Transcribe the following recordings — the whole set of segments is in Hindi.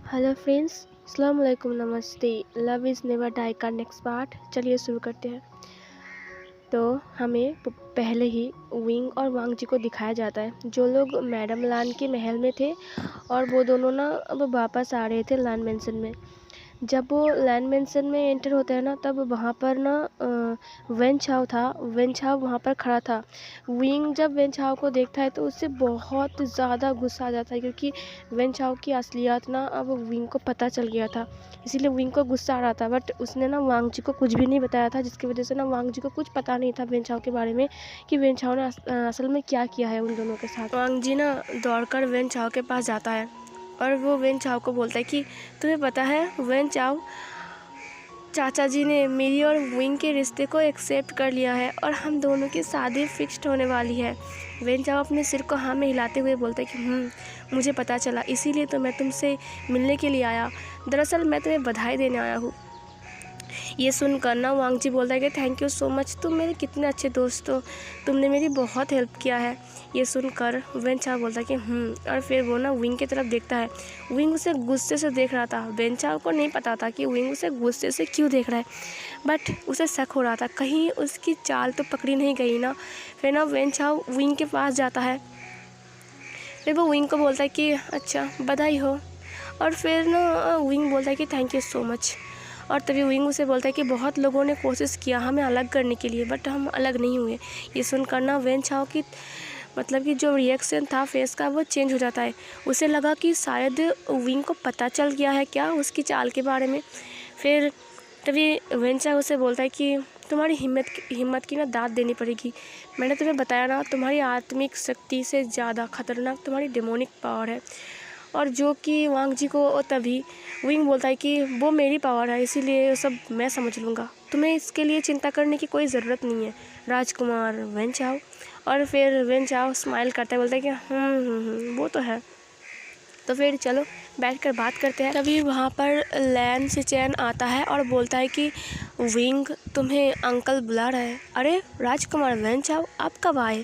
हेलो फ्रेंड्स, अस्सलाम वालेकुम, नमस्ते। लव इज़ नेवर डाई का नेक्स्ट पार्ट चलिए शुरू करते हैं। तो हमें पहले ही विंग और वांग जी को दिखाया जाता है, जो लोग मैडम लान के महल में थे और वो दोनों ना अब वापस आ रहे थे लान मेंशन में। जब वो लैंड मेंशन में एंटर होता है ना, तब वहाँ पर ना वेन छाव था। वेन छाव वहाँ पर खड़ा था। विंग जब वेन छाव को देखता है तो उससे बहुत ज़्यादा गुस्सा आ जाता है, क्योंकि वेन छाव की असलियत ना अब विंग को पता चल गया था। इसीलिए विंग को गुस्सा आ रहा था, बट उसने ना वांग जी को कुछ भी नहीं बताया था, जिसकी वजह से ना वांग जी को कुछ पता नहीं था वेन छाव के बारे में, कि वेन छाव ने असल में क्या किया है उन दोनों के साथ। वांग जी ना दौड़कर वेन छाव के पास जाता है और वो वेन चाओ को बोलता है कि तुम्हें पता है वेन चाओ, चाचा जी ने मेरी और विंग के रिश्ते को एक्सेप्ट कर लिया है और हम दोनों की शादी फिक्स्ड होने वाली है। वेन चाओ अपने सिर को हाँ में हिलाते हुए बोलता है कि मुझे पता चला, इसीलिए तो मैं तुमसे मिलने के लिए आया। दरअसल मैं तुम्हें बधाई देने आया हूँ। ये सुनकर ना वांग जी बोलता है कि थैंक यू सो मच, तुम मेरे कितने अच्छे दोस्त हो, तुमने मेरी बहुत हेल्प किया है। ये सुनकर वेन चाओ बोलता है कि और फिर वो ना विंग की तरफ देखता है। विंग उसे गुस्से से देख रहा था। वेन चाओ को नहीं पता था कि विंग उसे गुस्से से क्यों देख रहा है, बट उसे शक हो रहा था कहीं उसकी चाल तो पकड़ी नहीं गई ना। फिर ना वेन चाओ विंग के पास जाता है। फिर वो विंग को बोलता है कि अच्छा बधाई हो, और फिर ना विंग बोलता है कि थैंक यू सो मच। और तभी विंग उसे बोलता है कि बहुत लोगों ने कोशिश किया हमें अलग करने के लिए, बट हम अलग नहीं हुए। ये सुनकर ना वेन छाओ की मतलब कि जो रिएक्शन था फेस का वो चेंज हो जाता है। उसे लगा कि शायद विंग को पता चल गया है क्या उसकी चाल के बारे में। फिर तभी वेन छाओ उसे बोलता है कि तुम्हारी हिम्मत की ना दाद देनी पड़ेगी। मैंने तुम्हें बताया ना, तुम्हारी आत्मिक शक्ति से ज़्यादा खतरनाक तुम्हारी डेमोनिक पावर है। और जो कि वांग जी को तभी विंग बोलता है कि वो मेरी पावर है, इसीलिए सब मैं समझ लूँगा, तुम्हें इसके लिए चिंता करने की कोई ज़रूरत नहीं है राजकुमार वेन चाओ। और फिर वेन चाओ स्माइल करता है, बोलता है कि वो तो है, तो फिर चलो बैठकर बात करते हैं। तभी वहाँ पर लैन सिचैन आता है और बोलता है कि विंग तुम्हें अंकल बुला रहे हैं। अरे राजकुमार वेन चाओ, आप कब आए?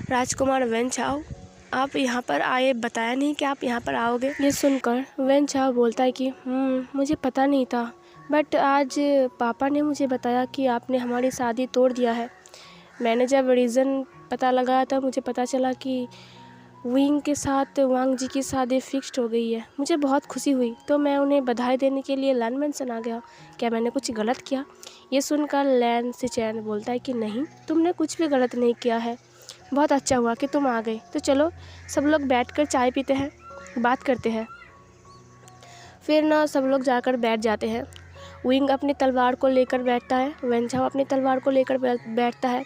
राजकुमार वेन चाओ, आप यहाँ पर आए, बताया नहीं कि आप यहाँ पर आओगे। ये सुनकर वेन चाओ बोलता है कि मुझे पता नहीं था, बट आज पापा ने मुझे बताया कि आपने हमारी शादी तोड़ दिया है। मैंने जब रीज़न पता लगाया था मुझे पता चला कि विंग के साथ वांग जी की शादी फिक्स्ड हो गई है। मुझे बहुत खुशी हुई, तो मैं उन्हें बधाई देने के लिए लैन मेंशन आ गया। क्या मैंने कुछ गलत किया? ये सुनकर लैन सिचैन बोलता है कि नहीं, तुमने कुछ भी गलत नहीं किया है। बहुत अच्छा हुआ कि तुम आ गए। तो चलो सब लोग बैठकर चाय पीते हैं, बात करते हैं। फिर ना सब लोग जाकर बैठ जाते हैं। विंग अपनी तलवार को लेकर बैठता है, वेन चाओ अपनी तलवार को लेकर बैठता है,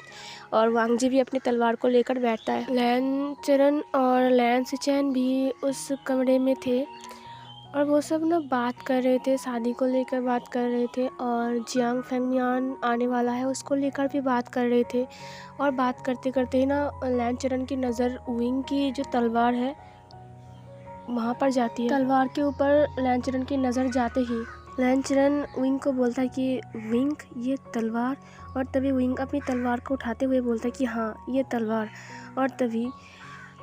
और वांग जी भी अपनी तलवार को लेकर बैठता है। लैन चरण और लैन सिचैन भी उस कमरे में थे और वो सब ना बात कर रहे थे, शादी को लेकर बात कर रहे थे, और जियांग फेंगमियान आने वाला है उसको लेकर भी बात कर रहे थे। और बात करते करते ही ना लैन चरण की नज़र विंग की जो तलवार है वहाँ पर जाती है। तलवार के ऊपर लैन चरण की नज़र जाते ही लैन चरण विंग को बोलता है कि विंग ये तलवार। और तभी विंग अपनी तलवार को उठाते हुए बोलता है कि हाँ ये तलवार। और तभी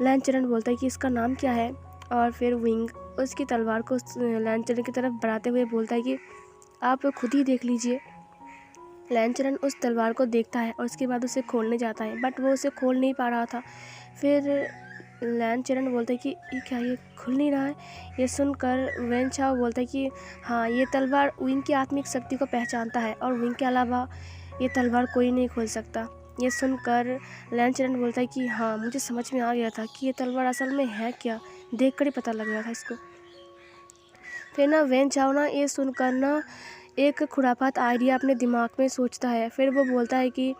लैन चरण बोलता है कि इसका नाम क्या है। और फिर विंग उसकी तलवार को लैन चरण की तरफ बढ़ाते हुए बोलता है कि आप खुद ही देख लीजिए। लैन चरण उस तलवार को देखता है और उसके बाद उसे खोलने जाता है, बट वो उसे खोल नहीं पा रहा था। फिर लैन चरण बोलता है कि ये क्या, ये खुल नहीं रहा है। ये सुनकर वेन चाओ बोलता है कि हाँ ये तलवार विंग की आत्मिक शक्ति को पहचानता है और विंग के अलावा ये तलवार कोई नहीं खोल सकता। ये सुनकर लैन चरण बोलता है कि हाँ मुझे समझ में आ गया था कि ये तलवार असल में है क्या, देख कर ही पता लग गया था इसको। फिर ना वेन चाओ ना ये सुनकर ना एक खुरापात आइडिया अपने दिमाग में सोचता है। फिर वो बोलता है कि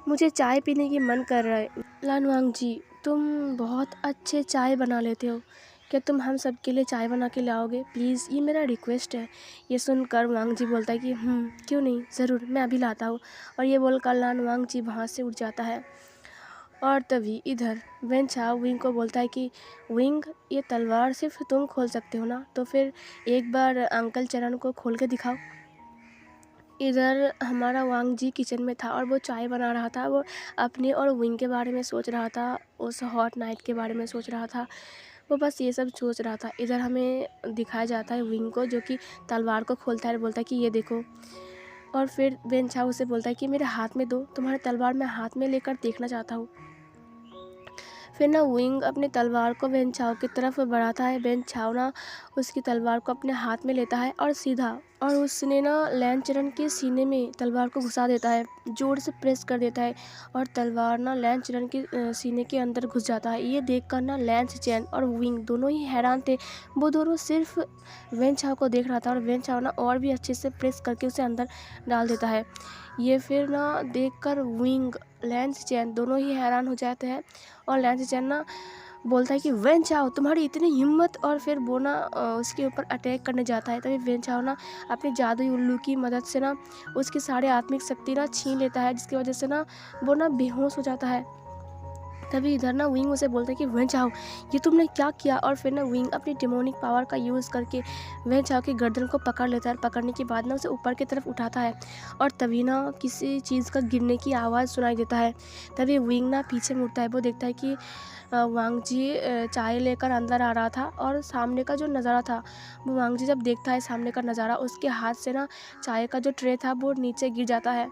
मुझे चाय पीने की मन कर रहा है। लानवांग जी, तुम बहुत अच्छे चाय बना लेते हो, क्या तुम हम सब के लिए चाय बना के लाओगे प्लीज़, ये मेरा रिक्वेस्ट है। ये सुनकर वांग जी बोलता है कि क्यों नहीं, ज़रूर मैं अभी लाता हूँ। और ये बोलकर लानवांग जी वहाँ से उठ जाता है। और तभी इधर वेन चाओ विंग को बोलता है कि विंग ये तलवार सिर्फ तुम खोल सकते हो ना, तो फिर एक बार अंकल चरण को खोल के दिखाओ। इधर हमारा वांग जी किचन में था और वो चाय बना रहा था। वो अपने और विंग के बारे में सोच रहा था, उस हॉट नाइट के बारे में सोच रहा था। वो बस ये सब सोच रहा था। इधर हमें दिखाया जाता है विंग को, जो कि तलवार को खोलता है और बोलता है कि ये देखो। और फिर वेन चाओ उसे बोलता है कि मेरे हाथ में दो, तुम्हारी तलवार मैं हाथ में लेकर देखना चाहता हूँ। फिर ना विंग अपनी तलवार को वेन चाओ की तरफ बढ़ाता है। वेन चाओ ना उसकी तलवार को अपने हाथ में लेता है और सीधा, और उसने ना लैन चरण के सीने में तलवार को घुसा देता है, जोर से प्रेस कर देता है और तलवार ना लैन चरण के सीने के अंदर घुस जाता है। ये देखकर ना लैंस चैन और विंग दोनों ही हैरान थे। वो दोनों सिर्फ वेन चाओ को देख रहा था और वेन चाओ ना और भी अच्छे से प्रेस करके उसे अंदर डाल देता है। ये फिर ना देखकर विंग लैंस चैन दोनों ही हैरान हो जाते हैं और लैंस चैन ना बोलता है कि वेन चाओ तुम्हारी इतनी हिम्मत, और फिर वो ना उसके ऊपर अटैक करने जाता है। तभी वेन चाओ ना अपनी जादुई उल्लू की मदद से ना उसकी सारी आत्मिक शक्ति ना छीन लेता है, जिसकी वजह से ना वो ना बेहोश हो जाता है। तभी इधर ना विंग उसे बोलता है कि वेन चाओ ये तुमने क्या किया। और फिर ना विंग अपनी डेमोनिक पावर का यूज़ करके वेन चाओ की गर्दन को पकड़ लेता है। पकड़ने के बाद ना उसे ऊपर की तरफ उठाता है और तभी ना किसी चीज़ का गिरने की आवाज़ सुनाई देता है। तभी विंग ना पीछे मुड़ता है। वो देखता है कि वांग जी चाय लेकर अंदर आ रहा था और सामने का जो नज़ारा था, वो वांग जी जब देखता है सामने का नज़ारा, उसके हाथ से ना चाय का जो ट्रे था वो नीचे गिर जाता है।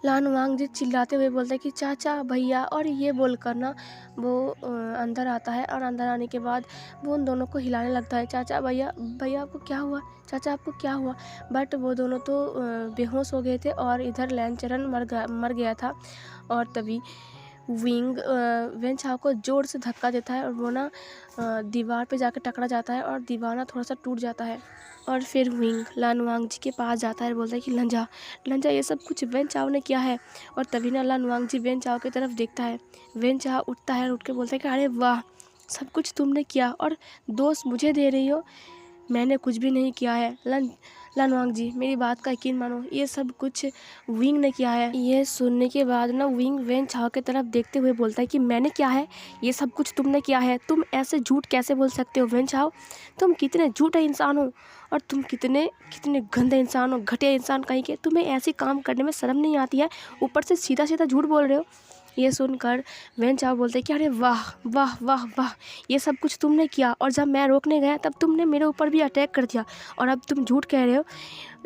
लान वांग जी चिल्लाते हुए बोलता है कि चाचा भैया, और ये बोलकर ना वो अंदर आता है और अंदर आने के बाद वो उन दोनों को हिलाने लगता है। चाचा भैया, भैया आपको क्या हुआ, चाचा आपको क्या हुआ। बट वो दोनों तो बेहोश हो गए थे और इधर लैन चरण मर गया था। और तभी विंग वेन चाओ को जोर से धक्का देता है और वो ना दीवार पे जाकर टकरा जाता है और दीवार ना थोड़ा सा टूट जाता है। और फिर विंग लान वांग जी के पास जाता है और बोलता है कि लंजा लंजा ये सब कुछ वेन चाओ ने किया है। और तभी ना लान वांग जी वेन चाओ की तरफ देखता है। वेन चाओ उठता है और उठ के बोलता है कि अरे वाह, सब कुछ तुमने किया और दोष मुझे दे रही हो, मैंने कुछ भी नहीं किया है। लानवांग जी मेरी बात का यकीन मानो, ये सब कुछ विंग ने किया है। ये सुनने के बाद ना विंग वेन चाओ की तरफ देखते हुए बोलता है कि मैंने क्या है, ये सब कुछ तुमने किया है। तुम ऐसे झूठ कैसे बोल सकते हो वेन चाओ, तुम कितने झूठे इंसान हो और तुम कितने कितने गंदे इंसान हो, घटिया इंसान कहीं के। तुम्हें ऐसे काम करने में शर्म नहीं आती है, ऊपर से सीधा सीधा झूठ बोल रहे हो। ये सुनकर वेन चाओ बोलते कि अरे वाह वाह वाह वाह, ये सब कुछ तुमने किया और जब मैं रोकने गया तब तुमने मेरे ऊपर भी अटैक कर दिया और अब तुम झूठ कह रहे हो।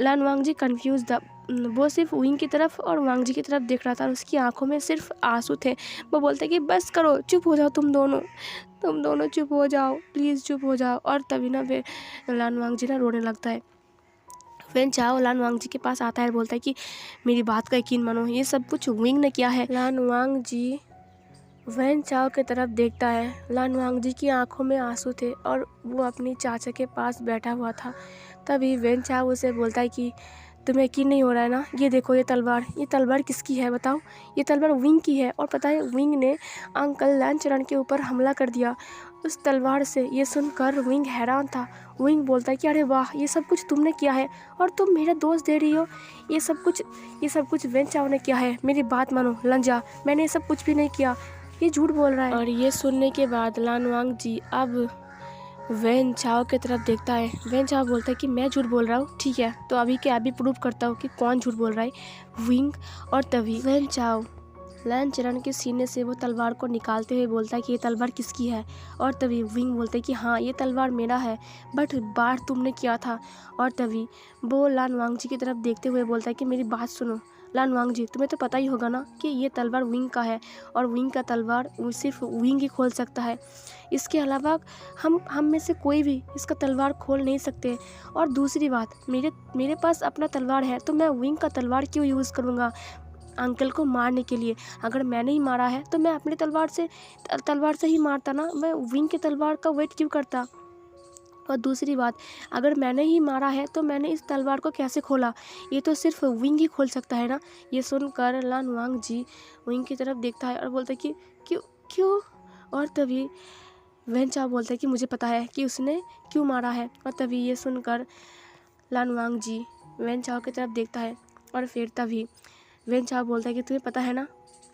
लान वांग जी कन्फ्यूज था। वो सिर्फ विंग की तरफ और वांग जी की तरफ देख रहा था और उसकी आंखों में सिर्फ आंसू थे। वो बोलते कि बस करो, चुप हो जाओ, तुम दोनों चुप हो जाओ, प्लीज़ चुप हो जाओ। और तभी ना वे लान वांग जी ना रोने लगता है। वेन चाओ लान वांग जी के पास आता है और बोलता है कि मेरी बात का यकीन मानो, ये सब कुछ विंग ने किया है। लान वांग जी वेन चाओ की तरफ देखता है। लान वांग जी की आंखों में आंसू थे और वो अपनी चाचा के पास बैठा हुआ था। तभी वेन चाओ उसे बोलता है कि तुम्हें यकीन नहीं हो रहा है ना, ये देखो ये तलवार किसकी है बताओ। ये तलवार विंग की है और पता है विंग ने अंकल लैन चरण के ऊपर हमला कर दिया उस तलवार से। ये सुनकर विंग हैरान था। विंग बोलता है कि अरे वाह, ये सब कुछ तुमने किया है और तुम मेरा दोस्त दे रही हो। ये सब कुछ वेन चाओ ने किया है, मेरी बात मानो लंजा, मैंने ये सब कुछ भी नहीं किया, ये झूठ बोल रहा है। और ये सुनने के बाद लान वांग जी अब वेन चाओ की तरफ देखता है। वेन चाओ बोलता है कि मैं झूठ बोल रहा हूँ, ठीक है तो अभी के अभी प्रूव करता हूँ कि कौन झूठ बोल रहा है, विंग। और तभी वेन चाओ लैन चरण के सीने से वो तलवार को निकालते हुए बोलता है कि ये तलवार किसकी है। और तभी विंग बोलता है कि हाँ ये तलवार मेरा है, बट बार तुमने किया था। और तभी वो लान वांग जी की तरफ देखते हुए बोलता है कि मेरी बात सुनो लान वांग जी, तुम्हें तो पता ही होगा ना कि ये तलवार विंग का है और विंग का तलवार सिर्फ विंग ही खोल सकता है। इसके अलावा हम में से कोई भी इसका तलवार खोल नहीं सकते। और दूसरी बात, मेरे पास अपना तलवार है तो मैं विंग का तलवार क्यों यूज़ करूँगा अंकल को मारने के लिए। अगर मैंने ही मारा है तो मैं अपनी तलवार से ही मारता ना, मैं विंग के तलवार का वेट क्यों करता। और दूसरी बात, अगर मैंने ही मारा है तो मैंने इस तलवार को कैसे खोला, ये तो सिर्फ विंग ही खोल सकता है ना। ये सुनकर लान वांग जी विंग की तरफ देखता है और बोलता है कि क्यों क्यों। और तभी वेन चाओ बोलता है कि मुझे पता है कि उसने क्यों मारा है। और तभी ये सुनकर लान वांग जी वेन चाओ की तरफ देखता है और फिर तभी वेन चाओ बोलता है कि तुम्हें पता है ना,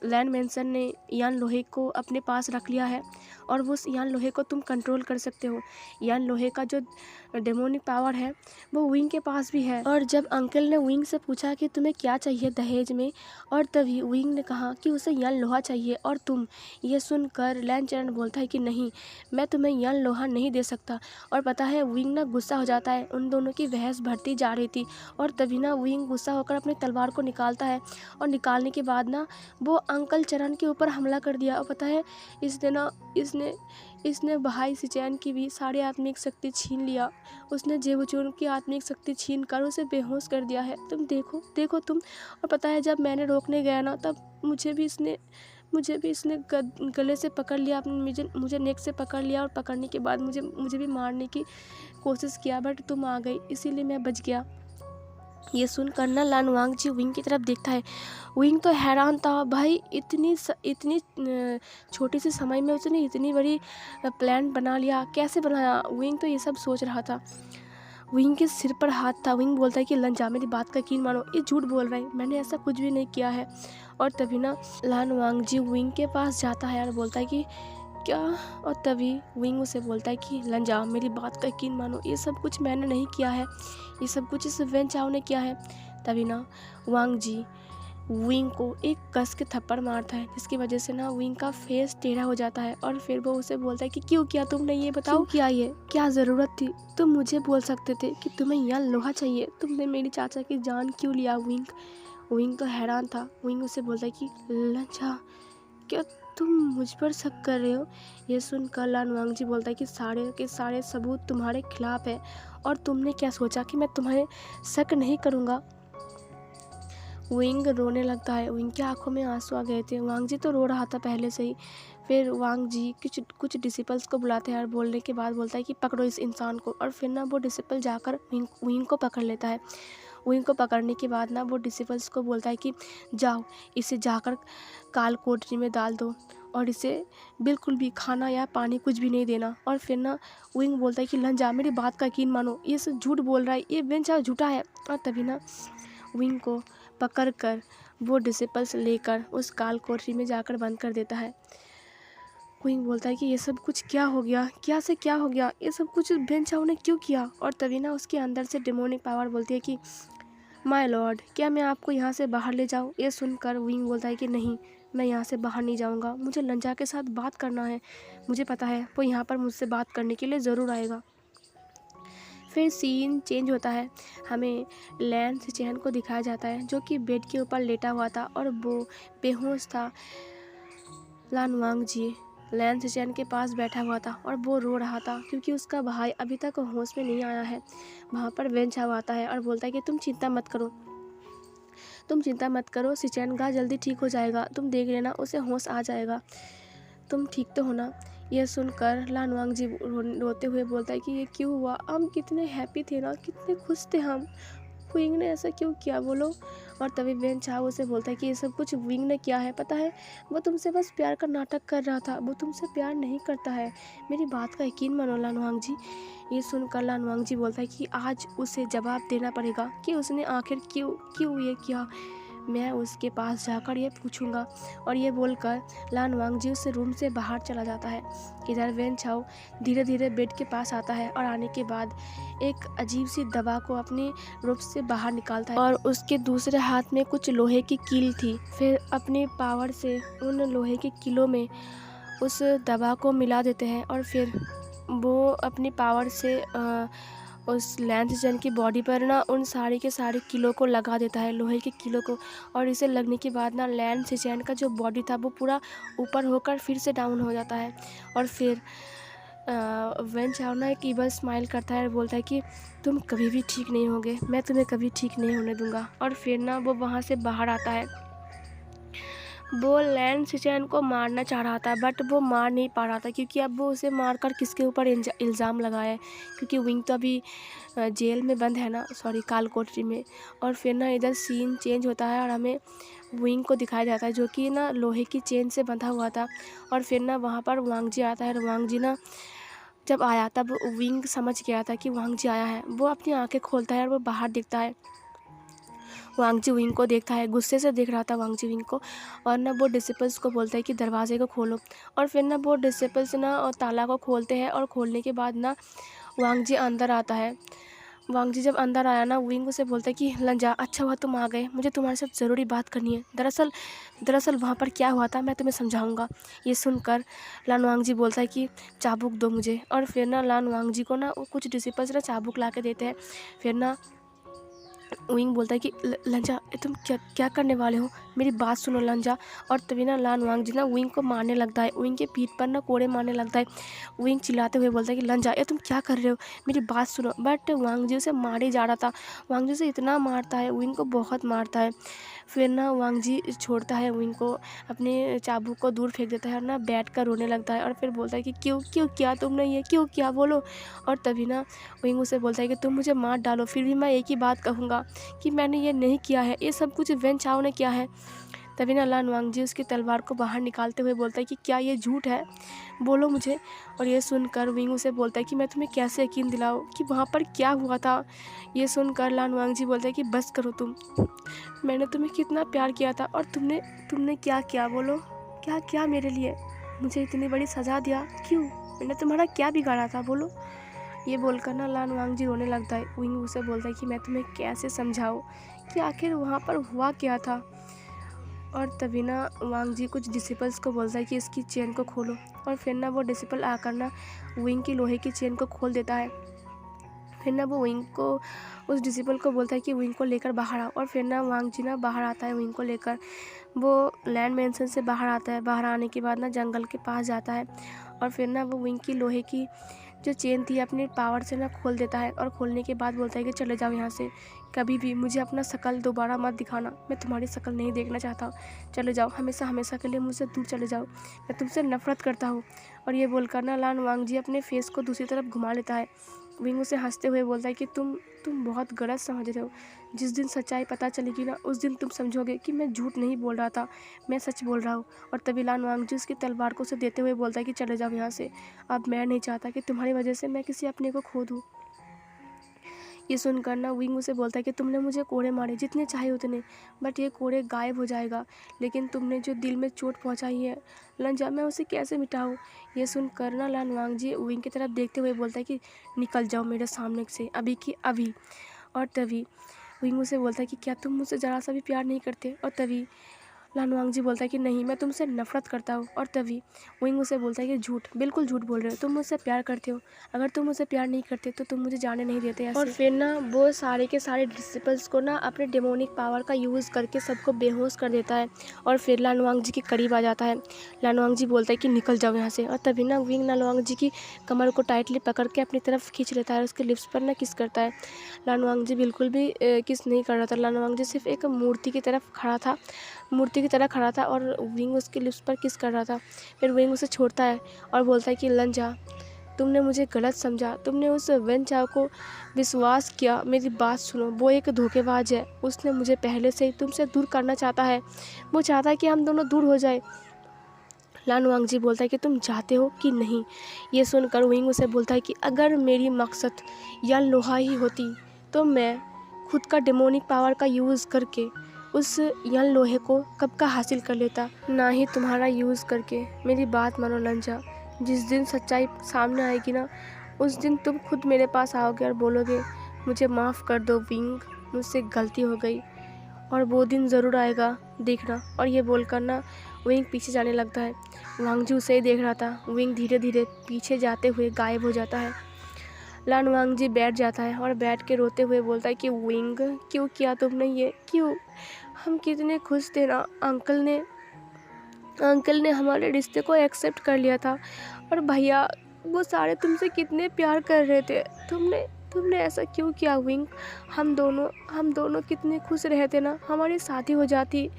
लैन मेंसन ने यान लोहे को अपने पास रख लिया है और वो यान लोहे को तुम कंट्रोल कर सकते हो। यान लोहे का जो डेमोनिक पावर है वो विंग के पास भी है। और जब अंकल ने विंग से पूछा कि तुम्हें क्या चाहिए दहेज में, और तभी विंग ने कहा कि उसे यान लोहा चाहिए। और तुम ये सुनकर लैन चरण बोलता है कि नहीं, मैं तुम्हें यान लोहा नहीं दे सकता। और पता है विंग ना गुस्सा हो जाता है। उन दोनों की बहस बढ़ती जा रही थी और तभी ना विंग गुस्सा होकर अपनी तलवार को निकालता है और निकालने के बाद ना वो अंकल चरण के ऊपर हमला कर दिया। और पता है इसने भाई सिचैन की भी सारी आत्मिक शक्ति छीन लिया। उसने जेबुचून की आत्मिक शक्ति छीन कर उसे बेहोश कर दिया है। तुम देखो तुम। और पता है जब मैंने रोकने गया ना तब मुझे भी इसने गले से पकड़ लिया, मुझे नेक से पकड़ लिया और पकड़ने के बाद मुझे भी मारने की कोशिश किया, बट तुम आ गई इसीलिए मैं बच गया। ये सुनकर ना लान वांगजी विंग की तरफ देखता है। विंग तो हैरान था, भाई इतनी छोटी सी समय में उसने इतनी बड़ी प्लान बना लिया, कैसे बनाया? विंग तो ये सब सोच रहा था। विंग के सिर पर हाथ था। विंग बोलता है कि लंजा मेरी बात का यकीन मानो, ये झूठ बोल रहा है, मैंने ऐसा कुछ भी नहीं किया है। और तभी ना लान वांगजी विंग के पास जाता है और बोलता है कि क्या? और तभी विंग उसे बोलता है कि लंजा मेरी बात का यकीन मानो, ये सब कुछ मैंने नहीं किया है, ये सब कुछ इस वेन चाओ ने किया है। तभी ना वांगजी विंग को एक कस के थप्पड़ मारता है, जिसकी वजह से ना विंग का फेस टेढ़ा हो जाता है। और फिर वो उसे बोलता है कि क्यों किया तुमने, ये बताओ क्या, ये क्या ज़रूरत थी? तुम मुझे बोल सकते थे कि तुम्हें यहाँ लोहा चाहिए, तुमने मेरी चाचा की जान क्यों लिया? विंग तो हैरान था। विंग उसे बोलता है कि लंजा क्या तुम मुझ पर शक कर रहे हो? ये सुनकर लान वांगजी बोलता है कि सारे के सारे सबूत तुम्हारे खिलाफ है और तुमने क्या सोचा कि मैं तुम्हें शक नहीं करूँगा? विंग रोने लगता है। विंग की आंखों में आंसू आ गए थे। वांगजी तो रो रहा था पहले से ही। फिर वांगजी कुछ डिसिपल्स को बुलाते हैं और बोलने के बाद बोलता है कि पकड़ो इस इंसान को। और फिर ना वो डिसिपल जाकर विंग को पकड़ लेता है। विंग को पकड़ने के बाद ना वो डिसिपल्स को बोलता है कि जाओ इसे जाकर काल कोठरी में डाल दो और इसे बिल्कुल भी खाना या पानी कुछ भी नहीं देना। और फिर ना विंग बोलता है कि लंजा मेरी बात का यकीन मानो, ये सब झूठ बोल रहा है, ये बेंचा झूठा है। और तभी ना विंग को पकड़कर वो डिसिपल्स लेकर उस काल कोठरी में जाकर बंद कर देता है। विंग बोलता है कि ये सब कुछ क्या हो गया, क्या से क्या हो गया, ये सब कुछ बेन चाओ ने क्यों किया? और तभी ना उसके अंदर से डेमोनिक पावर बोलती है कि माय लॉर्ड क्या मैं आपको यहाँ से बाहर ले जाऊँ? ये सुनकर विंग बोलता है कि नहीं, मैं यहाँ से बाहर नहीं जाऊँगा, मुझे लंजा के साथ बात करना है। मुझे पता है वो यहाँ पर मुझसे बात करने के लिए ज़रूर आएगा। फिर सीन चेंज होता है। हमें लैन सिचैन को दिखाया जाता है जो कि बेड के ऊपर लेटा हुआ था और वो बेहोश था। लान वांगजी लैन सिचैन के पास बैठा हुआ था और वो रो रहा था क्योंकि उसका भाई अभी तक होश में नहीं आया है। वहाँ पर वेन चाओ आता है और बोलता है कि तुम चिंता मत करो, सिचैन का जल्दी ठीक हो जाएगा, तुम देख लेना उसे होश आ जाएगा, तुम ठीक तो हो ना? यह सुनकर लान वांगजी रोते हुए बोलता है कि ये क्यों हुआ? हम कितने हैप्पी थे ना, कितने खुश थे हम, विंग ने ऐसा क्यों किया बोलो? और तभी वेन चाओ उसे बोलता है कि ये सब कुछ विंग ने किया है, पता है वो तुमसे बस प्यार का नाटक कर रहा था, वो तुमसे प्यार नहीं करता है, मेरी बात का यकीन मानो लान वांगजी। ये सुनकर लान वांगजी बोलता है कि आज उसे जवाब देना पड़ेगा कि उसने आखिर क्यों ये किया, मैं उसके पास जाकर ये पूछूंगा। और ये बोलकर लान वांगजी उस रूम से बाहर चला जाता है। इधर वेन चाओ धीरे धीरे बेड के पास आता है और आने के बाद एक अजीब सी दवा को अपने रूप से बाहर निकालता है और उसके दूसरे हाथ में कुछ लोहे की कील थी। फिर अपनी पावर से उन लोहे की कीलों में उस दवा को मिला देते हैं और फिर वो अपनी पावर से उस लैन सिचैन की बॉडी पर ना उन सारे के सारे कीलों को लगा देता है, लोहे के कीलों को। और इसे लगने के बाद ना लैन सिचैन का जो बॉडी था वो पूरा ऊपर होकर फिर से डाउन हो जाता है। और फिर वेन चाओ ना एक इवल स्माइल करता है और बोलता है कि तुम कभी भी ठीक नहीं होगे, मैं तुम्हें कभी ठीक नहीं होने दूंगा। और फिर ना वो वहाँ से बाहर आता है। वो लैन सिचैन को मारना चाह रहा था बट वो मार नहीं पा रहा था क्योंकि अब वो उसे मारकर किसके ऊपर इल्ज़ाम लगाए, क्योंकि विंग तो अभी जेल में बंद है ना, सॉरी काल कोठरी में। और फिर ना इधर सीन चेंज होता है और हमें विंग को दिखाया जाता है जो कि ना लोहे की चेन से बंधा हुआ था। और फिर ना वहाँ पर वांगजी आता है और वांगजी ना जब आया तब विंग समझ गया था कि वांगजी आया है। वो अपनी आंखें खोलता है और वो बाहर दिखता है। वांगजी विंग को देखता है, गुस्से से देख रहा था वांगजी विंग को, और ना वो डिसिपल्स को बोलता है कि दरवाजे को खोलो। और फिर ना वो डिसिपल्स ना ताला को खोलते हैं, और खोलने के बाद ना वांगजी अंदर आता है। वांगजी जब अंदर आया ना, विंग उसे बोलता है कि लंजा, अच्छा हुआ तुम आ गए, मुझे तुम्हारे साथ ज़रूरी बात करनी है। दरअसल वहाँ पर क्या हुआ था मैं तुम्हें समझाऊंगा। ये सुनकर लान वांगजी बोलता है कि चाबुक दो मुझे। और फिर ना लान वांगजी को ना कुछ डिसिपल्स ना चाबुक ला के देते हैं। फिर ना विंग बोलता है कि लंजा, तुम क्या क्या करने वाले हो, मेरी बात सुनो लंजा। और तभी ना लान वांगजी ना विंग को मारने लगता है, विंग के पीठ पर ना कोड़े मारने लगता है। विंग चिल्लाते हुए बोलता है कि लंजा, ये तुम क्या कर रहे हो, मेरी बात सुनो। बट वांगजी उसे मार ही जा रहा था। वांगजी उसे इतना मारता है, विंग को बहुत मारता है। फिर ना वांगजी छोड़ता है विंग को, अपने चाबुक को दूर फेंक देता है, और ना बैठ कर रोने लगता है। और फिर बोलता है कि क्यों क्यों किया तुमने ये, क्यों किया, बोलो। और तभी ना विंग उसे बोलता है कि तुम मुझे मार डालो, फिर भी मैं एक ही बात कहूँगा कि मैंने ये नहीं किया है, ये सब कुछ वेन चाओ ने किया है। तभी ना लान वांगजी उसकी तलवार को बाहर निकालते हुए बोलता है कि क्या ये झूठ है, बोलो मुझे। और ये सुनकर विंग उसे बोलता है कि मैं तुम्हें कैसे यकीन दिलाऊं कि वहाँ पर क्या हुआ था। ये सुनकर लान वांगजी बोलता है कि बस करो तुम, मैंने तुम्हें कितना प्यार किया था, और तुमने क्या किया, बोलो, क्या किया मेरे लिए, मुझे इतनी बड़ी सज़ा दिया, क्यों, मैंने तुम्हारा क्या बिगाड़ा था, बोलो। ये बोलकर ना लान वांगजी रोने लगता है। विंग उसे बोलता है कि मैं तुम्हें कैसे समझाऊं कि आखिर वहाँ पर हुआ क्या था। और तभी ना वांगजी कुछ डिसिपल्स को बोलता है कि इसकी चेन को खोलो। और फिर ना वो डिसिपल आकर ना विंग की लोहे की चेन को खोल देता है। फिर ना वो विंग को, उस डिसिपल को बोलता है कि विंग को लेकर बाहर आओ। और फिर ना वांगजी ना बाहर आता है विंग को लेकर। वो लैंड मैंसन से बाहर आता है। बाहर आने के बाद ना जंगल के पास जाता है, और फिर ना वो विंग की लोहे की जो चेन थी अपनी पावर से ना खोल देता है। और खोलने के बाद बोलता है कि चले जाओ यहाँ से, कभी भी मुझे अपना शकल दोबारा मत दिखाना, मैं तुम्हारी शकल नहीं देखना चाहता, चले जाओ, हमेशा हमेशा के लिए मुझसे दूर चले जाओ, मैं तुमसे नफरत करता हूँ। और ये बोलकर ना लान वांगजी अपने फेस को दूसरी तरफ घुमा लेता है। विंग उसे हंसते हुए बोलता है कि तुम बहुत गलत समझ रहे हो, जिस दिन सच्चाई पता चलेगी ना, उस दिन तुम समझोगे कि मैं झूठ नहीं बोल रहा था, मैं सच बोल रहा हूँ। और तभी लान वांगजी उसकी तलवार को उसे देते हुए बोलता है कि चले जाओ यहाँ से, अब मैं नहीं चाहता कि तुम्हारी वजह से मैं किसी अपने को खो दूँ। ये सुनकर ना विंग उसे बोलता है कि तुमने मुझे कोड़े मारे जितने चाहे उतने, बट ये कोड़े गायब हो जाएगा, लेकिन तुमने जो दिल में चोट पहुंचाई है लंजा, मैं उसे कैसे मिटाऊं। ये सुनकर ना लान वांगजी विंग की तरफ देखते हुए बोलता है कि निकल जाओ मेरे सामने से, अभी की अभी। और तभी विंग उसे बोलता है कि क्या तुम मुझसे ज़रा सा भी प्यार नहीं करते। और तभी लान वांगजी बोलता है कि नहीं, मैं तुमसे नफरत करता हूँ। और तभी विंग उसे बोलता है कि झूठ, बिल्कुल झूठ बोल रहे हो, तुम मुझसे प्यार करते हो, अगर तुम मुझसे प्यार नहीं करते तो तुम मुझे जाने नहीं देते ऐसे। और फिर ना वो सारे के सारे डिसिपल्स को ना अपने डेमोनिक पावर का यूज़ करके सबको बेहोश कर देता है। और फिर लान वांगजी के करीब आ जाता है। लान वांगजी बोलता है कि निकल जाओ यहाँ से। और तभी ना विंग लान वांगजी की कमर को टाइटली पकड़ के अपनी तरफ खींच लेता है, और उसके लिप्स पर ना किस करता है। लान वांगजी बिल्कुल भी किस नहीं कर रहा था। लान वांगजी सिर्फ एक मूर्ति की तरफ खड़ा था, मूर्ति की तरह खड़ा था, और विंग उसके लिप्स पर किस कर रहा था। फिर विंग उसे छोड़ता है और बोलता है कि लंजा, तुमने मुझे गलत समझा, तुमने उस वेन चाओ को विश्वास किया, मेरी बात सुनो, वो एक धोखेबाज है, उसने मुझे पहले से ही तुमसे दूर करना चाहता है, वो चाहता है कि हम दोनों दूर हो जाए। लान वांगजी बोलता है कि तुम चाहते हो कि नहीं। ये सुनकर विंग उसे बोलता है कि अगर मेरी मकसद या लोहा ही होती तो मैं खुद का डेमोनिक पावर का यूज़ करके उस यन लोहे को कब का हासिल कर लेता, ना ही तुम्हारा यूज़ करके। मेरी बात मानो लंजा, जिस दिन सच्चाई सामने आएगी ना, उस दिन तुम खुद मेरे पास आओगे और बोलोगे मुझे माफ़ कर दो विंग, मुझसे गलती हो गई, और वो दिन ज़रूर आएगा, देखना। और ये बोलकर ना विंग पीछे जाने लगता है। वांगजी उसे ही देख रहा था। विंग धीरे धीरे पीछे जाते हुए गायब हो जाता है। लान वांगजी बैठ जाता है और बैठ के रोते हुए बोलता है कि विंग, क्यों किया तुमने ये, क्यों, हम कितने खुश थे ना, अंकल ने हमारे रिश्ते को एक्सेप्ट कर लिया था, और भैया वो सारे तुमसे कितने प्यार कर रहे थे, तुमने ऐसा क्यों किया विंग, हम दोनों कितने खुश रहते ना, हमारी शादी हो जाती,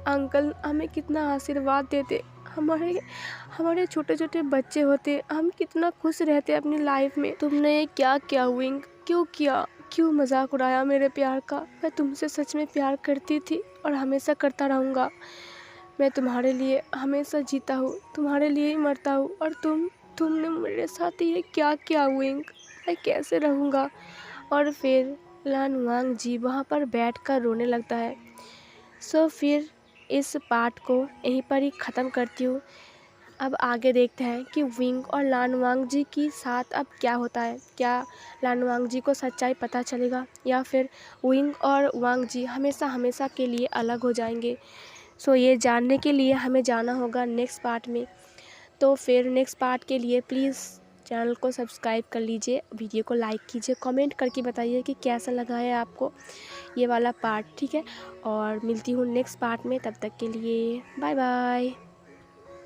अंकल हमें कितना आशीर्वाद देते, हमारे छोटे छोटे बच्चे होते, हम कितना खुश रहते अपनी लाइफ में। तुमने क्या किया विंग, क्यों किया, क्यों मजाक उड़ाया मेरे प्यार का। मैं तुमसे सच में प्यार करती थी और हमेशा करता रहूँगा। मैं तुम्हारे लिए हमेशा जीता हूँ, तुम्हारे लिए ही मरता हूँ, और तुमने मेरे साथ ये क्या किया विंग, मैं कैसे रहूँगा। और फिर लान वांग जी वहाँ पर बैठकर रोने लगता है। सो फिर इस पार्ट को यहीं पर ही ख़त्म करती हूँ। अब आगे देखते हैं कि विंग और लान वांग जी की साथ अब क्या होता है। क्या लान वांग जी को सच्चाई पता चलेगा या फिर विंग और वांग जी हमेशा हमेशा के लिए अलग हो जाएंगे। सो ये जानने के लिए हमें जाना होगा नेक्स्ट पार्ट में। तो फिर नेक्स्ट पार्ट के लिए प्लीज़ चैनल को सब्सक्राइब कर लीजिए, वीडियो को लाइक कीजिए, कमेंट करके बताइए कि कैसा लगा है आपको ये वाला पार्ट, ठीक है। और मिलती हूँ नेक्स्ट पार्ट में, तब तक के लिए बाय बाय।